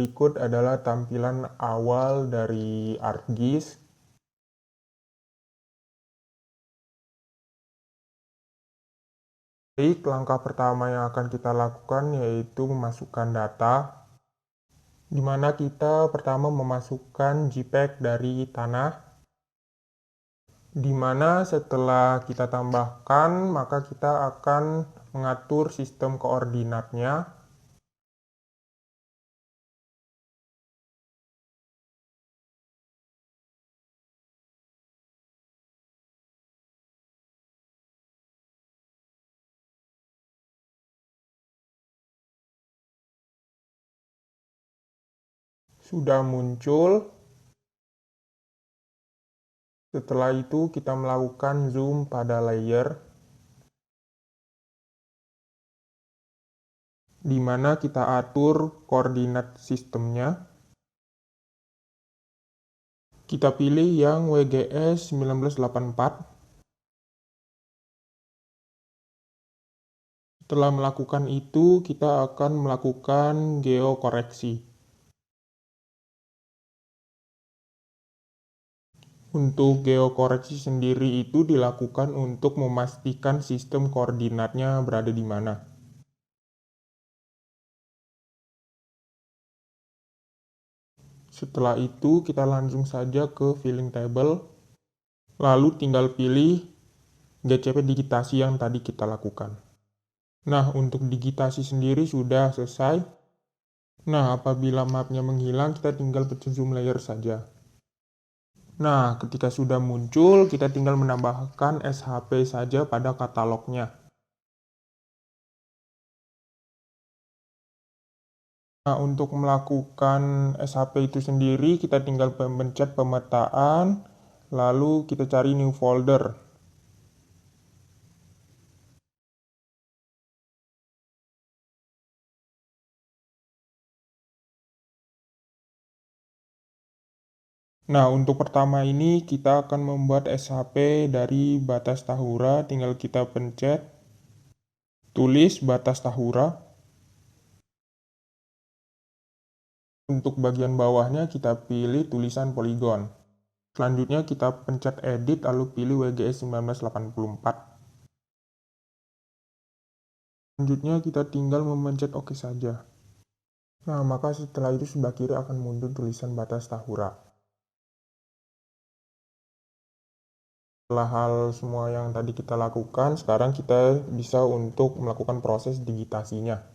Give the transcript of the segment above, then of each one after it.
Berikut adalah tampilan awal dari ArcGIS. Baik, langkah pertama yang akan kita lakukan yaitu memasukkan data, di mana kita pertama memasukkan JPEG dari tanah, di mana setelah kita tambahkan, maka kita akan mengatur sistem koordinatnya. Sudah muncul. Setelah itu kita melakukan zoom pada layer, di mana kita atur koordinat sistemnya. Kita pilih yang WGS 1984. Setelah melakukan itu, kita akan melakukan geokoreksi. Untuk geokoreksi sendiri itu dilakukan untuk memastikan sistem koordinatnya berada di mana. Setelah itu, kita langsung saja ke filling table, lalu tinggal pilih GCP digitasi yang tadi kita lakukan. Nah, untuk digitasi sendiri sudah selesai. Nah, apabila mapnya menghilang, kita tinggal pencet zoom layer saja. Nah, ketika sudah muncul, kita tinggal menambahkan SHP saja pada katalognya. Nah, untuk melakukan SHP itu sendiri, kita tinggal pencet pemetaan, lalu kita cari new folder. Nah, untuk pertama ini kita akan membuat SHP dari batas tahura, tinggal kita pencet tulis batas tahura. Untuk bagian bawahnya kita pilih tulisan poligon. Selanjutnya kita pencet edit lalu pilih WGS 1984. Selanjutnya kita tinggal memencet OK saja. Nah, maka setelah itu sebelah kiri akan muncul tulisan batas tahura. Setelah hal semua yang tadi kita lakukan, sekarang kita bisa untuk melakukan proses digitasinya.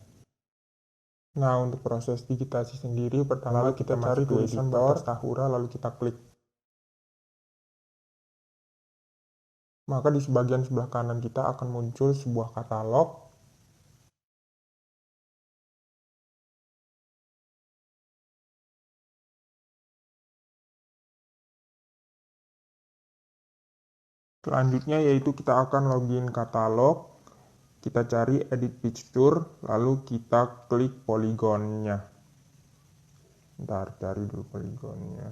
Nah, untuk proses digitasi sendiri, pertama kita cari tulisan batas tahura, lalu kita klik. Maka di bagian sebelah kanan kita akan muncul sebuah katalog. Selanjutnya yaitu kita akan login katalog. Kita cari edit picture, lalu kita klik poligonnya. Ntar cari dulu poligonnya.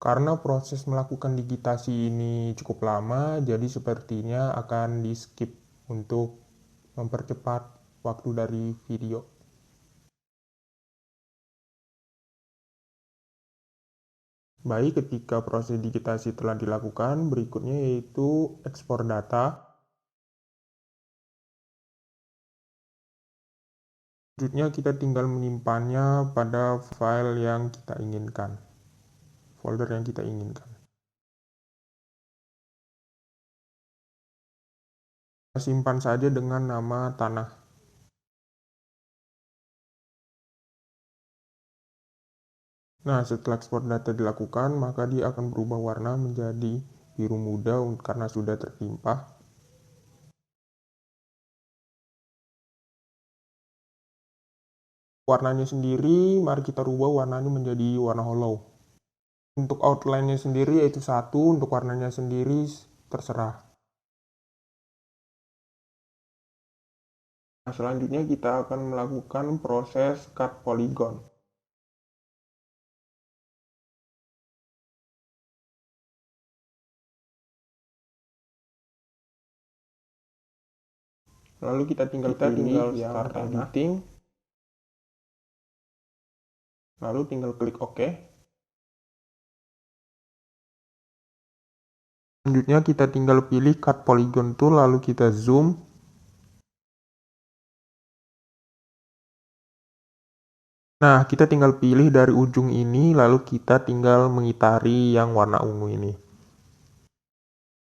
Karena proses melakukan digitasi ini cukup lama, jadi sepertinya akan di skip untuk mempercepat waktu dari video. Baik, ketika proses digitasi telah dilakukan, berikutnya yaitu ekspor data. Selanjutnya kita tinggal menyimpannya pada file yang kita inginkan, folder yang kita inginkan. Kita simpan saja dengan nama tanah. Nah, setelah ekspor data dilakukan, maka dia akan berubah warna menjadi biru muda karena sudah tertimpah. Warnanya sendiri, mari kita rubah warnanya menjadi warna hollow. Untuk outline-nya sendiri yaitu 1, untuk warnanya sendiri terserah. Nah, selanjutnya kita akan melakukan proses cut polygon. Lalu kita tinggal pilih yang start editing. Lalu tinggal klik OK. Selanjutnya kita tinggal pilih cut polygon tool, lalu kita zoom. Nah, kita tinggal pilih dari ujung ini, lalu kita tinggal mengitari yang warna ungu ini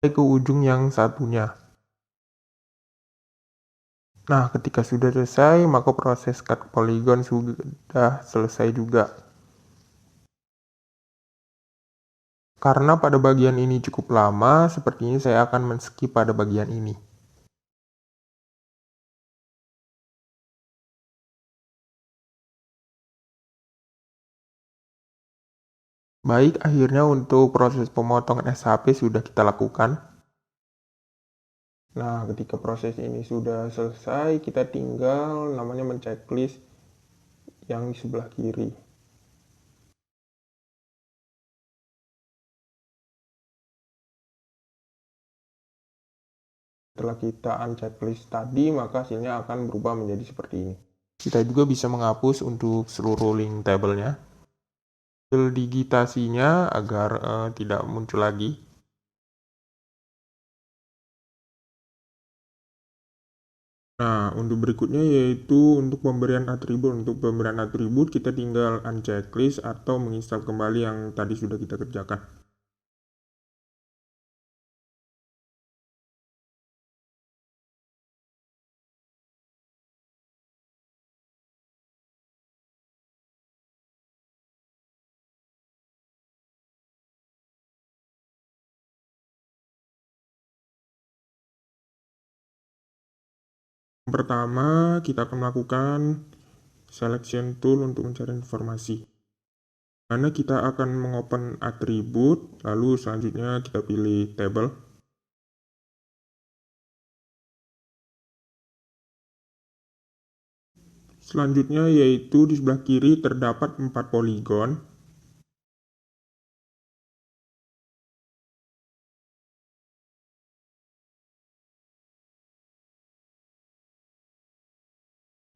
ke ujung yang satunya. Nah, ketika sudah selesai, maka proses cut polygon sudah selesai juga. Karena pada bagian ini cukup lama, sepertinya saya akan men-skip pada bagian ini. Baik, akhirnya untuk proses pemotongan SHP sudah kita lakukan. Nah, ketika proses ini sudah selesai, kita tinggal namanya men-checklist yang di sebelah kiri. Setelah kita unchecklist tadi, maka hasilnya akan berubah menjadi seperti ini. Kita juga bisa menghapus untuk seluruh link tabelnya. Digitasinya agar tidak muncul lagi. Nah, untuk berikutnya yaitu untuk pemberian atribut. Untuk pemberian atribut kita tinggal unchecklist atau menginstal kembali yang tadi sudah kita kerjakan. Pertama, kita akan melakukan selection tool untuk mencari informasi. Karena kita akan mengopen atribut, lalu selanjutnya kita pilih table. Selanjutnya yaitu di sebelah kiri terdapat 4 poligon.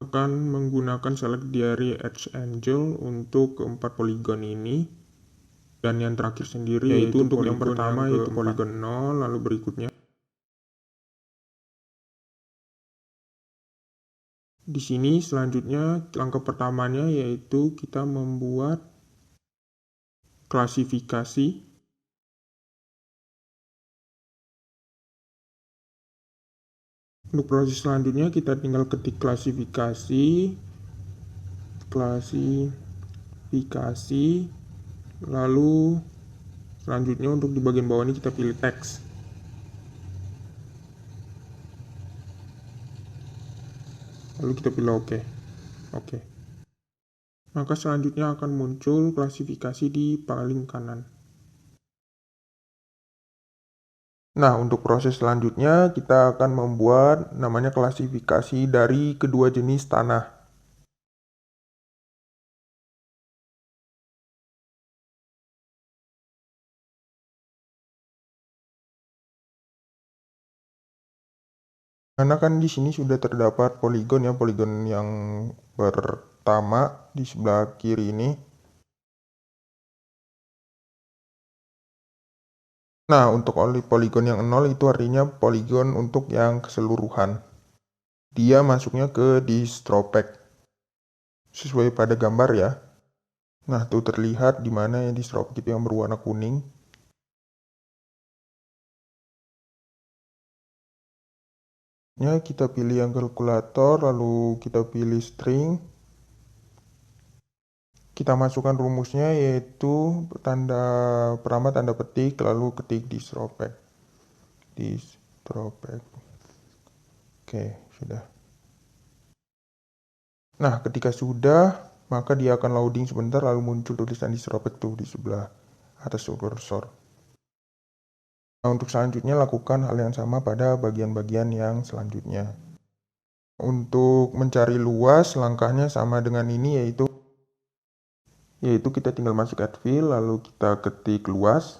Akan menggunakan select dari edge angle untuk keempat poligon ini, dan yang terakhir sendiri yaitu untuk yang pertama yaitu poligon 0, lalu berikutnya di sini selanjutnya langkah pertamanya yaitu kita membuat klasifikasi. Untuk proses selanjutnya kita tinggal ketik klasifikasi, lalu selanjutnya untuk di bagian bawah ini kita pilih teks. Lalu kita pilih OK. Maka selanjutnya akan muncul klasifikasi di paling kanan. Nah, untuk proses selanjutnya kita akan membuat namanya klasifikasi dari kedua jenis tanah. Karena kan di sini sudah terdapat poligon ya, poligon yang pertama di sebelah kiri ini. Nah, untuk poligon yang 0 itu artinya poligon untuk yang keseluruhan. Dia masuknya ke distropek. Sesuai pada gambar ya. Nah, tuh terlihat di mana yang distropek itu yang berwarna kuning. Ya, kita pilih yang kalkulator, lalu kita pilih string. Kita masukkan rumusnya yaitu pertama tanda petik, lalu ketik distropek. Oke, sudah. Nah, ketika sudah, maka dia akan loading sebentar, lalu muncul tulisan distropek tuh di sebelah atas kursor. Nah, untuk selanjutnya lakukan hal yang sama pada bagian-bagian yang selanjutnya. Untuk mencari luas, langkahnya sama dengan ini, yaitu kita tinggal masuk add fill, lalu kita ketik luas.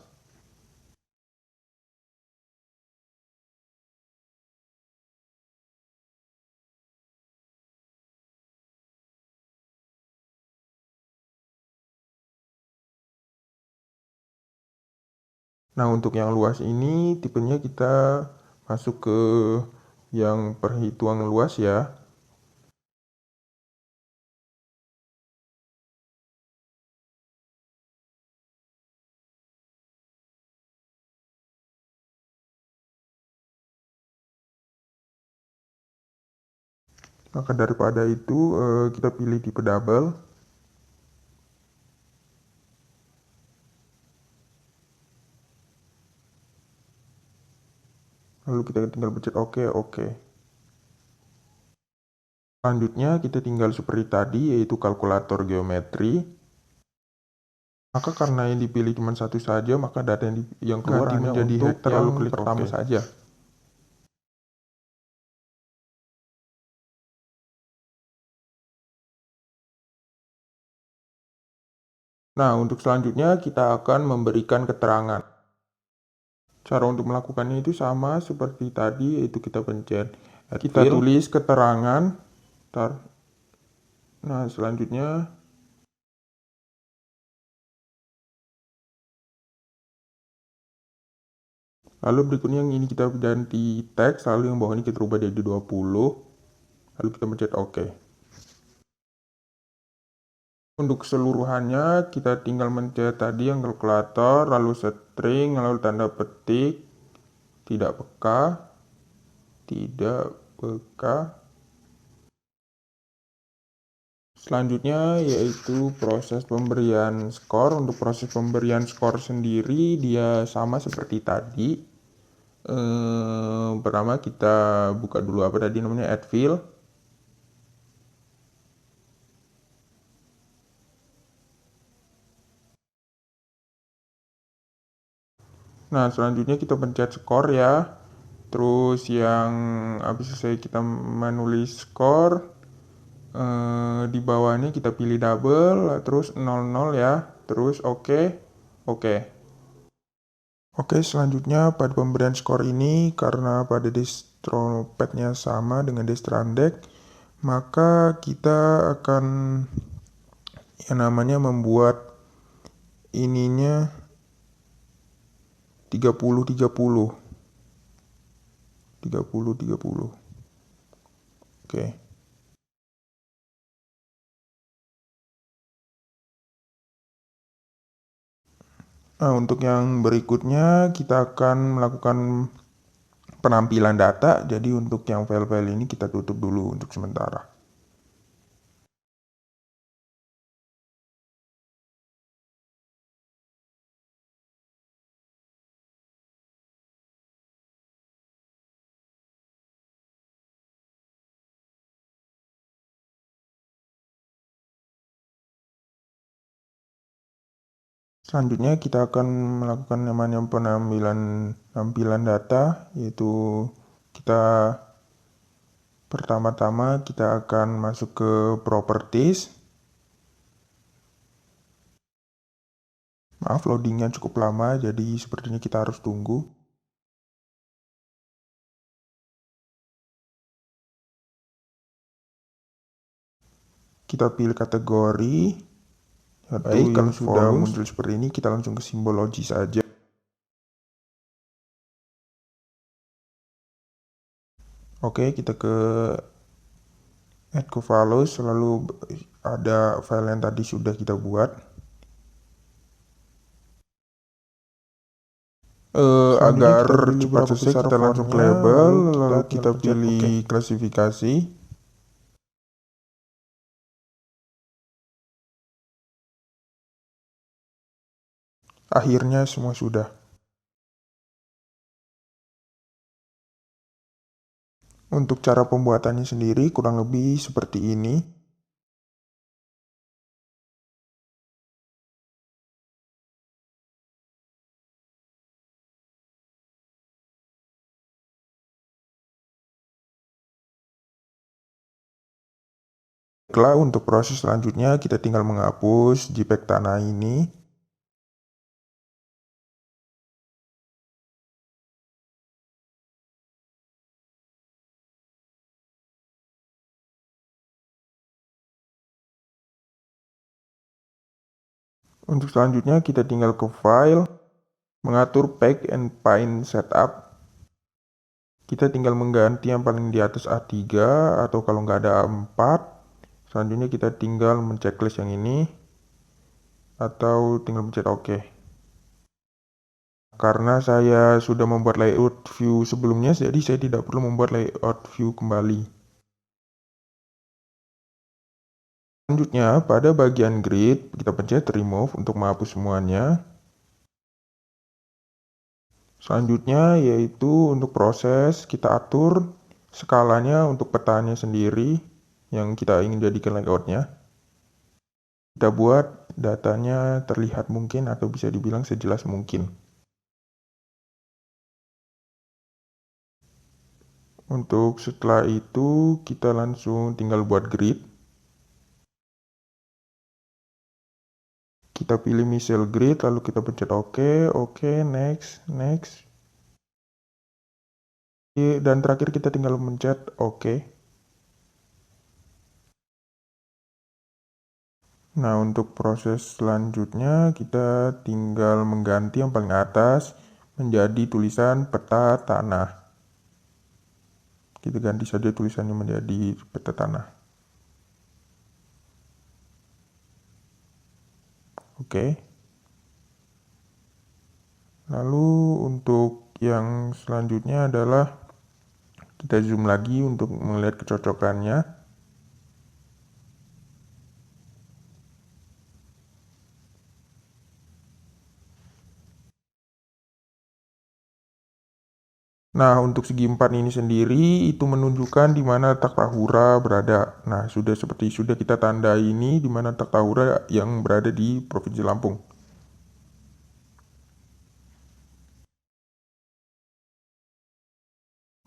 Nah, untuk yang luas ini tipenya kita masuk ke yang perhitungan luas ya. Maka daripada itu kita pilih tipe double. Lalu kita tinggal pencet oke. Selanjutnya kita tinggal seperti tadi, yaitu kalkulator geometri. Maka karena yang dipilih cuma satu saja, maka data yang keluar hanya menjadi hektar, lalu klik pertama saja. Nah, untuk selanjutnya kita akan memberikan keterangan. Cara untuk melakukannya itu sama seperti tadi, yaitu kita pencet kita tulis keterangan. Nah, selanjutnya lalu berikutnya yang ini kita ganti teks, lalu yang bawah ini kita rubah jadi 20. Lalu kita pencet oke. Untuk keseluruhannya kita tinggal mencet tadi yang kalkulator, lalu string, lalu tanda petik, tidak peka. Selanjutnya yaitu proses pemberian skor. Untuk proses pemberian skor sendiri dia sama seperti tadi. Pertama kita buka dulu apa tadi namanya, add field. Nah, selanjutnya kita pencet skor ya. Terus yang habis selesai kita menulis skor, di bawahnya kita pilih double, terus 00 ya. Terus oke. Oke, selanjutnya pada pemberian skor ini, karena pada distropad-nya sama dengan Destrandek, maka kita akan yang namanya membuat ininya 30-30. Oke. Nah, untuk yang berikutnya kita akan melakukan penampilan data. Jadi untuk yang file-file ini kita tutup dulu untuk sementara. Selanjutnya kita akan melakukan namanya penampilan tampilan data, yaitu kita pertama-tama kita akan masuk ke properties. Maaf, loadingnya cukup lama, jadi sepertinya kita harus tunggu. Kita pilih kategori. Baik, kalau sudah muncul seperti ini, kita langsung ke simbologi saja. Oke, kita ke add to values, lalu ada file yang tadi sudah kita buat. Agar cepat selesai, kita langsung ke label, lalu kita pilih klasifikasi. Akhirnya semua sudah. Untuk cara pembuatannya sendiri kurang lebih seperti ini. Baiklah, untuk proses selanjutnya kita tinggal menghapus JPEG tanah ini. Untuk selanjutnya kita tinggal ke file. mengatur pack and find setup, kita tinggal mengganti yang paling di atas A3, atau kalau nggak ada A4, selanjutnya kita tinggal menceklis yang ini, atau tinggal mencet OK. Karena saya sudah membuat layout view sebelumnya, jadi saya tidak perlu membuat layout view kembali. Selanjutnya, pada bagian grid, kita pencet remove untuk menghapus semuanya. Selanjutnya yaitu untuk proses, kita atur skalanya untuk petanya sendiri yang kita ingin jadikan layoutnya. Kita buat datanya terlihat mungkin atau bisa dibilang sejelas mungkin. Untuk setelah itu kita langsung tinggal buat grid. Kita pilih misal grid, lalu kita pencet OK, next. Dan terakhir kita tinggal mencet OK. Nah, untuk proses selanjutnya kita tinggal mengganti yang paling atas menjadi tulisan peta tanah. Kita ganti saja tulisannya menjadi peta tanah. Oke. Lalu untuk yang selanjutnya adalah kita zoom lagi untuk melihat kecocokannya. Nah, untuk segi 4 ini sendiri itu menunjukkan di mana letak tahura berada. Nah, sudah kita tandai ini di mana letak tahura yang berada di Provinsi Lampung.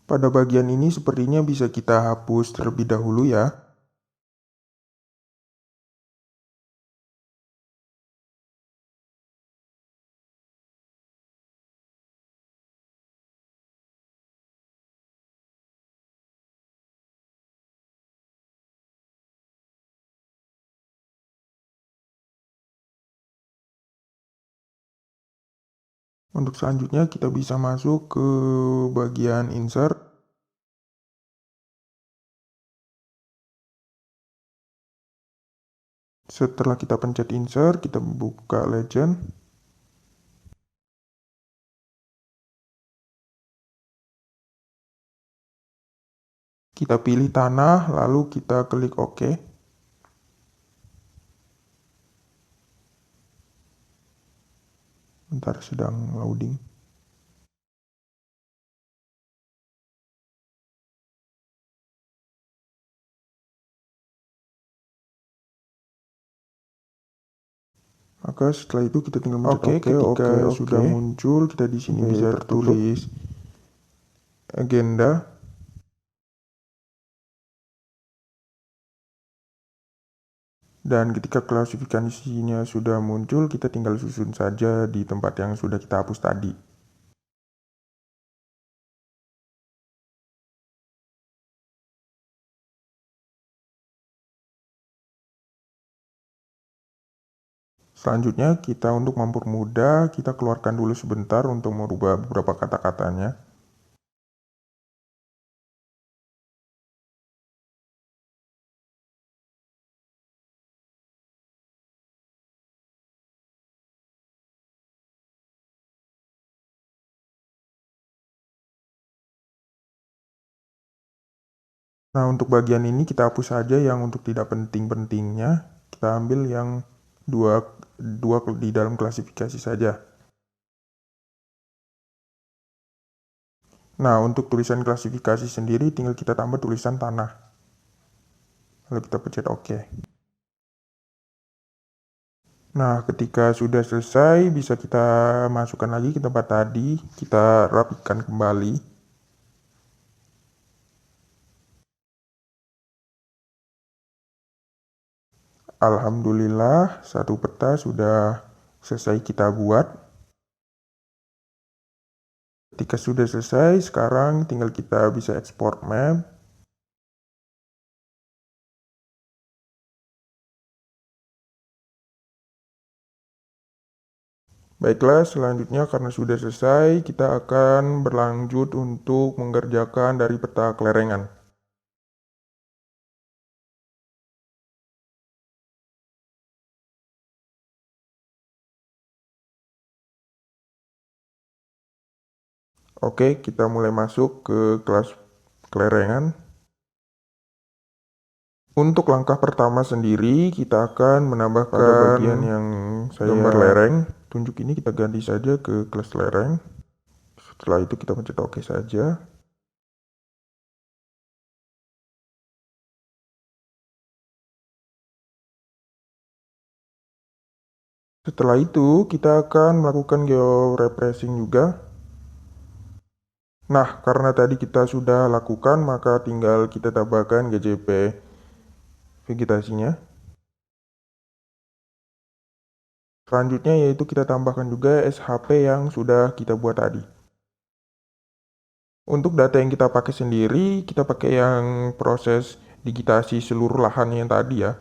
Pada bagian ini sepertinya bisa kita hapus terlebih dahulu ya. Untuk selanjutnya kita bisa masuk ke bagian insert. Setelah kita pencet insert, kita buka legend. Kita pilih tanah, lalu kita klik OK. Bentar, sedang loading. Maka setelah itu kita tinggal mencet OK. Ketika sudah muncul, kita di sini bisa tertulis agenda. Dan ketika klasifikasinya sudah muncul, kita tinggal susun saja di tempat yang sudah kita hapus tadi. Selanjutnya kita untuk mempermudah, kita keluarkan dulu sebentar untuk merubah beberapa kata-katanya. Nah, untuk bagian ini kita hapus saja yang untuk tidak penting-pentingnya. Kita ambil yang dua di dalam klasifikasi saja. Nah, untuk tulisan klasifikasi sendiri tinggal kita tambah tulisan tanah. Lalu kita pencet OK. Nah, ketika sudah selesai, bisa kita masukkan lagi ke tempat tadi. Kita rapikan kembali. Alhamdulillah, satu peta sudah selesai kita buat. Ketika sudah selesai, sekarang tinggal kita bisa ekspor map. Baiklah, selanjutnya karena sudah selesai, kita akan berlanjut untuk mengerjakan dari peta kelerengan. Oke, kita mulai masuk ke kelas kelerengan. Untuk langkah pertama sendiri, kita akan menambahkan pada bagian yang saya gambar lereng. Tunjuk ini kita ganti saja ke kelas lereng. Setelah itu kita pencet OK saja. Setelah itu, kita akan melakukan georeferencing juga. Nah, karena tadi kita sudah lakukan, maka tinggal kita tambahkan GJP vegetasinya. Selanjutnya yaitu kita tambahkan juga SHP yang sudah kita buat tadi. Untuk data yang kita pakai sendiri, kita pakai yang proses digitasi seluruh lahan yang tadi ya.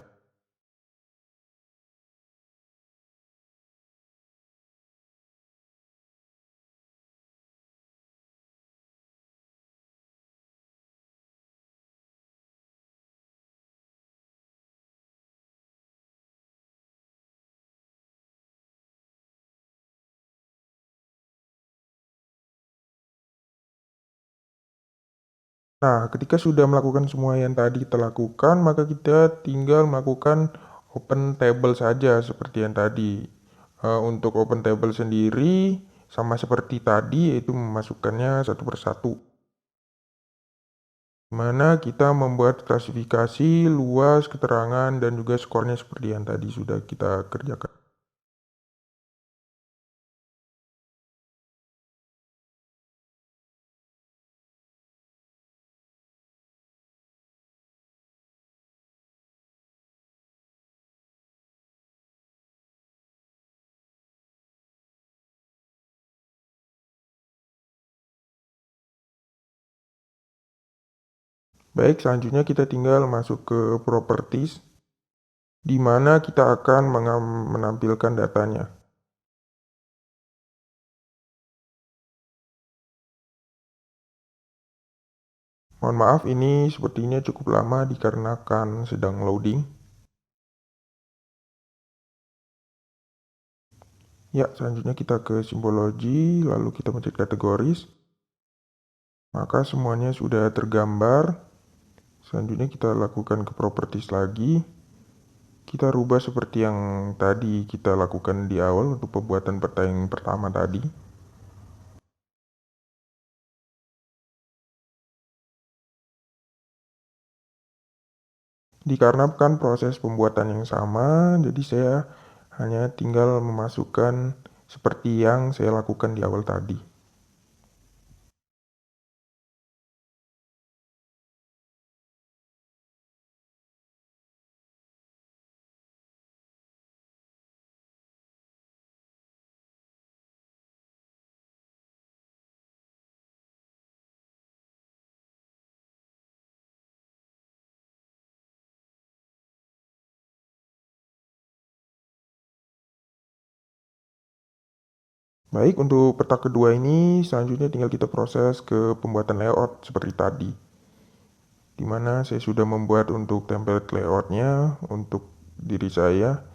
Nah, ketika sudah melakukan semua yang tadi kita lakukan, maka kita tinggal melakukan open table saja seperti yang tadi. Untuk open table sendiri, sama seperti tadi, yaitu memasukkannya satu persatu. Mana kita membuat klasifikasi, luas, keterangan, dan juga skornya seperti yang tadi sudah kita kerjakan. Baik, selanjutnya kita tinggal masuk ke properties, di mana kita akan menampilkan datanya. Mohon maaf, ini sepertinya cukup lama dikarenakan sedang loading. Ya, selanjutnya kita ke simbologi, lalu kita mencet kategoris. Maka semuanya sudah tergambar. Selanjutnya kita lakukan ke properties lagi. Kita rubah seperti yang tadi kita lakukan di awal untuk pembuatan peta yang pertama tadi. Dikarenakan proses pembuatan yang sama, jadi saya hanya tinggal memasukkan seperti yang saya lakukan di awal tadi. Baik, untuk peta kedua ini selanjutnya tinggal kita proses ke pembuatan layout seperti tadi. Dimana saya sudah membuat untuk template layoutnya untuk diri saya.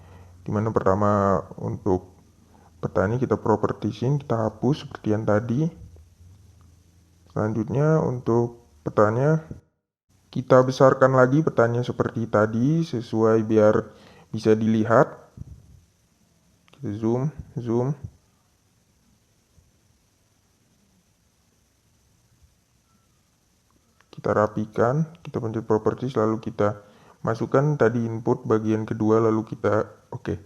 Dimana pertama untuk peta ini kita propertiesin, kita hapus seperti yang tadi. Selanjutnya untuk petanya kita besarkan lagi petanya seperti tadi sesuai biar bisa dilihat. Kita zoom. Kita rapikan, kita pencet properties, lalu kita masukkan tadi input bagian kedua, lalu kita oke.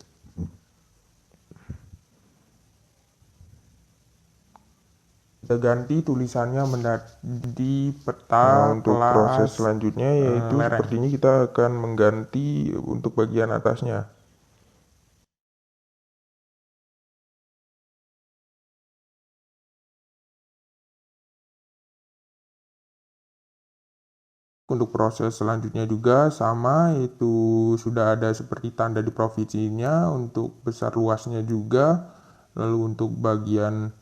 Kita ganti tulisannya menjadi peta untuk kelas proses selanjutnya yaitu sepertinya kita akan mengganti untuk bagian atasnya. Untuk proses selanjutnya juga sama, yaitu sudah ada seperti tanda di provinsinya untuk besar luasnya juga. Lalu untuk bagian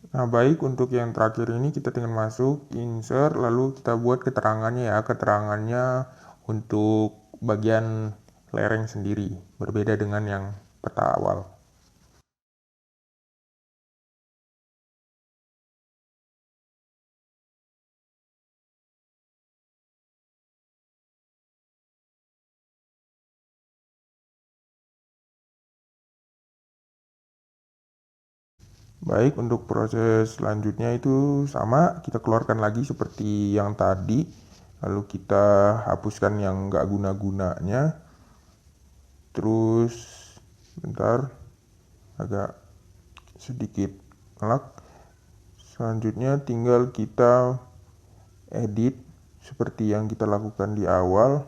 baik, untuk yang terakhir ini kita tinggal masuk, insert, lalu kita buat keterangannya ya. Keterangannya untuk bagian lereng sendiri, berbeda dengan yang peta awal. Baik, untuk proses selanjutnya itu sama, kita keluarkan lagi seperti yang tadi. Lalu kita hapuskan yang nggak guna-gunanya. Terus, bentar, agak sedikit ngelak. Selanjutnya tinggal kita edit seperti yang kita lakukan di awal.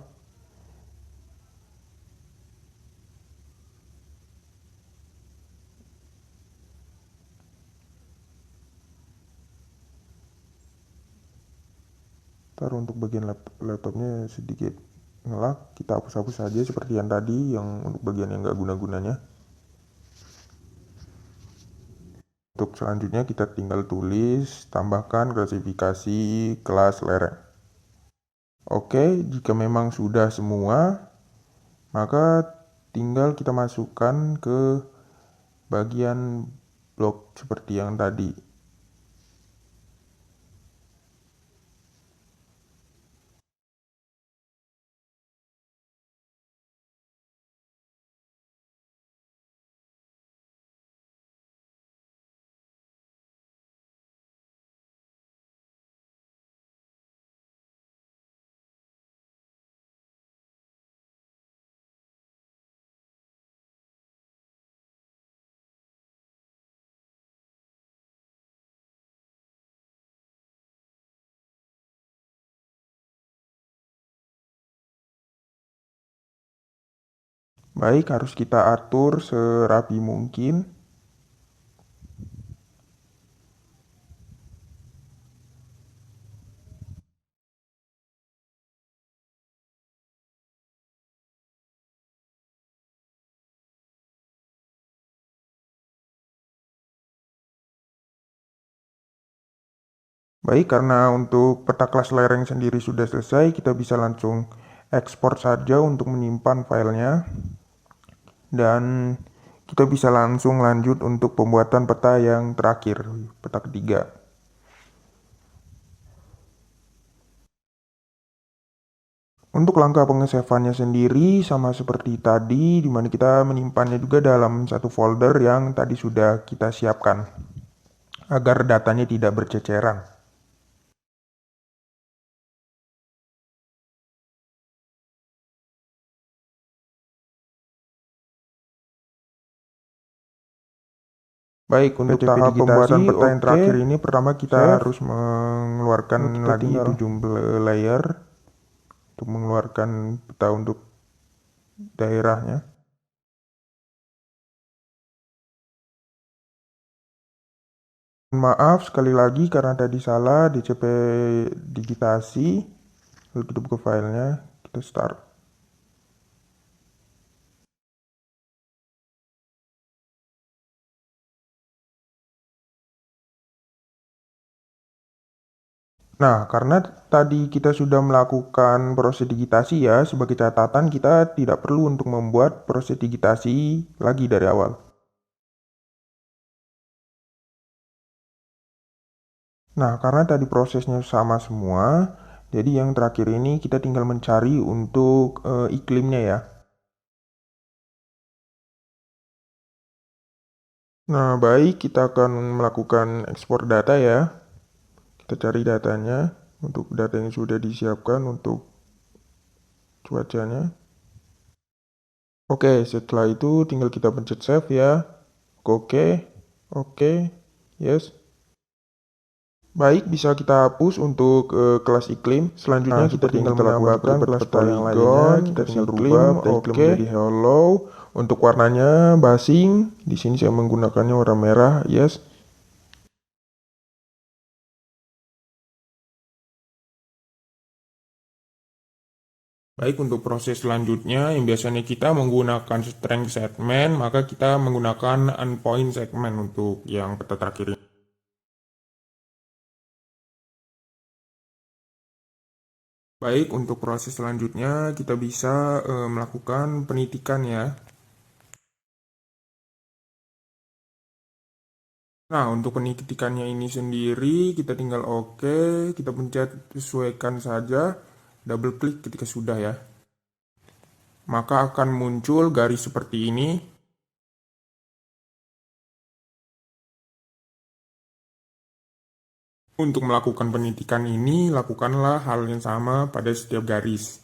Ntar untuk bagian laptopnya sedikit ngelak, kita hapus-hapus saja seperti yang tadi, yang untuk bagian yang nggak guna-gunanya. Untuk selanjutnya kita tinggal tulis, tambahkan klasifikasi kelas lereng. Oke, jika memang sudah semua, maka tinggal kita masukkan ke bagian blok seperti yang tadi. Baik, harus kita atur serapi mungkin. Baik, karena untuk peta kelas lereng sendiri sudah selesai, kita bisa langsung ekspor saja untuk menyimpan filenya. Dan kita bisa langsung lanjut untuk pembuatan peta yang terakhir, peta ketiga. Untuk langkah pengesaveannya sendiri sama seperti tadi, di mana kita menyimpannya juga dalam satu folder yang tadi sudah kita siapkan, agar datanya tidak berceceran. Baik, untuk tahap pembuatan peta yang terakhir ini, pertama kita harus mengeluarkan lagi itu jumlah layer untuk mengeluarkan peta untuk daerahnya. Maaf sekali lagi karena tadi salah DCP digitasi. Lalu kita buka filenya, kita start. Nah, karena tadi kita sudah melakukan proses digitasi ya, sebagai catatan kita tidak perlu untuk membuat proses digitasi lagi dari awal. Nah, karena tadi prosesnya sama semua, jadi yang terakhir ini kita tinggal mencari untuk iklimnya ya. Nah, baik, kita akan melakukan ekspor data ya. Kita cari datanya untuk data yang sudah disiapkan untuk cuacanya. Oke, setelah itu tinggal kita pencet save ya. Oke, oke, yes. Baik, bisa kita hapus untuk kelas iklim. Selanjutnya kita tinggal menambahkan kelas peta yang lainnya. Kita tinggal rubah peta iklim menjadi hello. Untuk warnanya basing. Di sini saya menggunakannya warna merah, yes. Baik, untuk proses selanjutnya yang biasanya kita menggunakan string segment, maka kita menggunakan endpoint segment untuk yang peta terakhir ini. Baik, untuk proses selanjutnya kita bisa melakukan penitikan ya. Nah, untuk penitikannya ini sendiri kita tinggal oke, kita pencet sesuaikan saja, double klik ketika sudah ya. Maka akan muncul garis seperti ini. Untuk melakukan penitikan ini, lakukanlah hal yang sama pada setiap garis.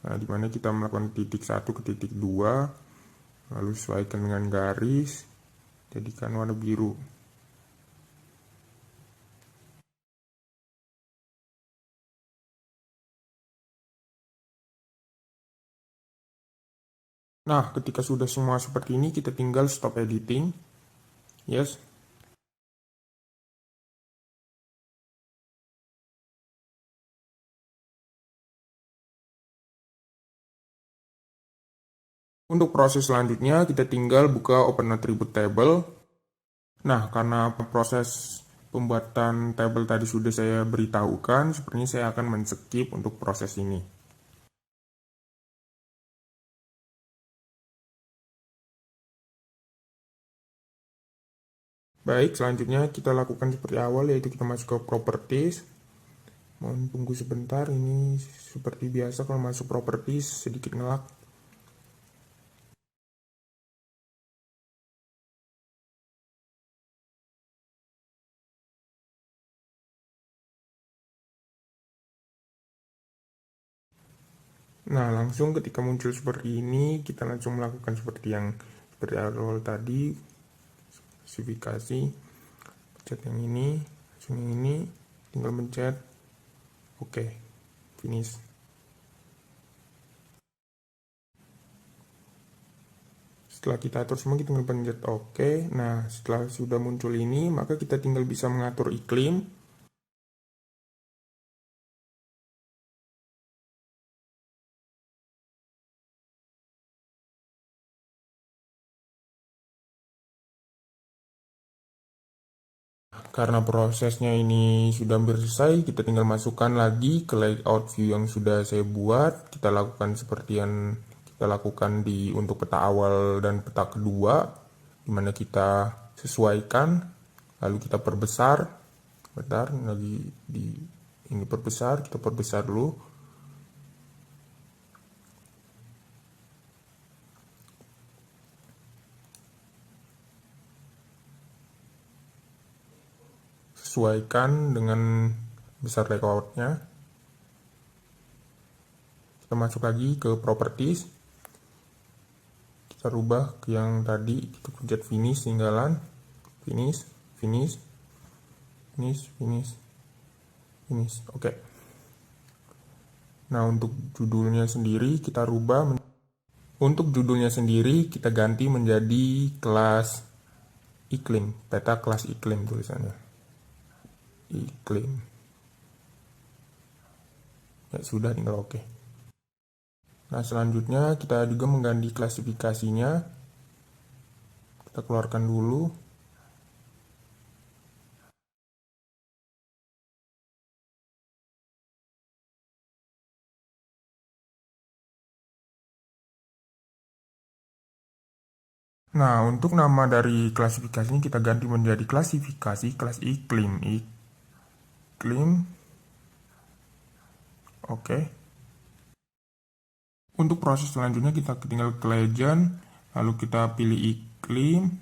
Nah, dimana kita melakukan titik 1 ke titik 2, lalu sesuaikan dengan garis, jadikan warna biru. Nah, ketika sudah semua seperti ini, kita tinggal stop editing. Yes. Untuk proses selanjutnya, kita tinggal buka Open Attribute Table. Nah, karena proses pembuatan table tadi sudah saya beritahukan, sepertinya saya akan men-skip untuk proses ini. Baik, selanjutnya kita lakukan seperti awal, yaitu kita masuk ke Properties. Mohon tunggu sebentar, ini seperti biasa kalau masuk Properties sedikit ngelak. Nah, langsung ketika muncul seperti ini, kita langsung melakukan seperti awal tadi, spesifikasi, pencet yang ini, langsung yang ini, tinggal mencet, oke, finish. Setelah kita atur semua, kita tinggal pencet oke. Nah, setelah sudah muncul ini, maka kita tinggal bisa mengatur iklim. Karena prosesnya ini sudah hampir selesai, kita tinggal masukkan lagi ke layout view yang sudah saya buat. Kita lakukan seperti yang kita lakukan untuk peta awal dan peta kedua, dimana kita sesuaikan, lalu kita perbesar. Bentar, lagi ini perbesar, kita perbesar dulu. Sesuaikan dengan besar layoutnya. Kita masuk lagi ke properties, kita rubah ke yang tadi, kita pencet finish, tinggalan finish, finish, finish, finish, finish. Oke. Nah, untuk judulnya sendiri kita rubah. Untuk judulnya sendiri kita ganti menjadi kelas iklim, peta kelas iklim tulisannya. Iklim. Ya sudah, tinggal oke. Nah, selanjutnya kita juga mengganti klasifikasinya. Kita keluarkan dulu. Nah, untuk nama dari klasifikasinya kita ganti menjadi klasifikasi kelas iklim. Iklim. Oke. Untuk proses selanjutnya kita tinggal ke legend, lalu kita pilih iklim.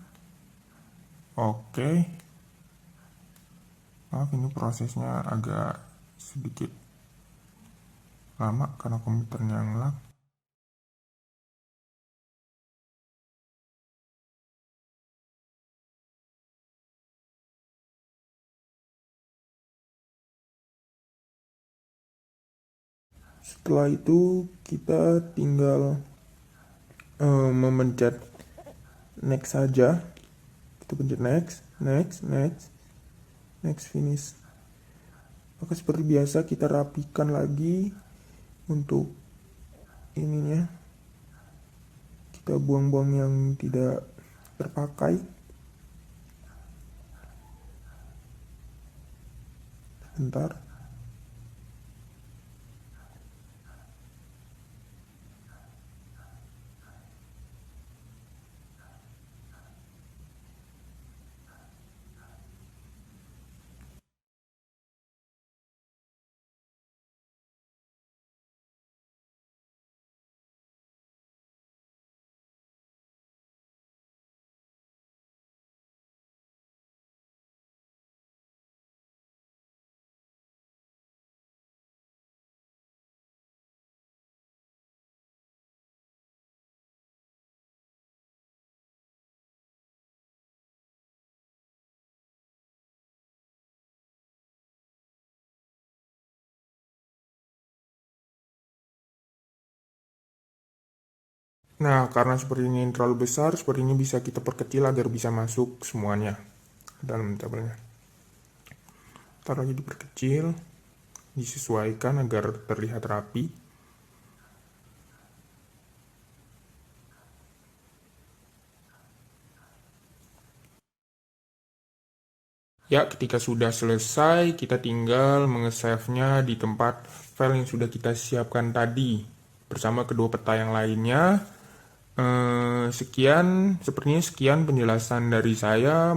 Oke. Maaf, ini prosesnya agak sedikit lama karena komputernya ngelag. Setelah itu kita tinggal memencet next saja. Kita pencet next, next, next, next, finish. Maka seperti biasa kita rapikan lagi Untuk ininya kita buang-buang yang tidak terpakai. Bentar. Nah, karena seperti ini terlalu besar, seperti ini bisa kita perkecil agar bisa masuk semuanya dalam tabelnya. Ntar lagi diperkecil, disesuaikan agar terlihat rapi. Ya, ketika sudah selesai, kita tinggal mengesave-nya di tempat file yang sudah kita siapkan tadi bersama kedua peta yang lainnya. Sekian, sepertinya sekian penjelasan dari saya.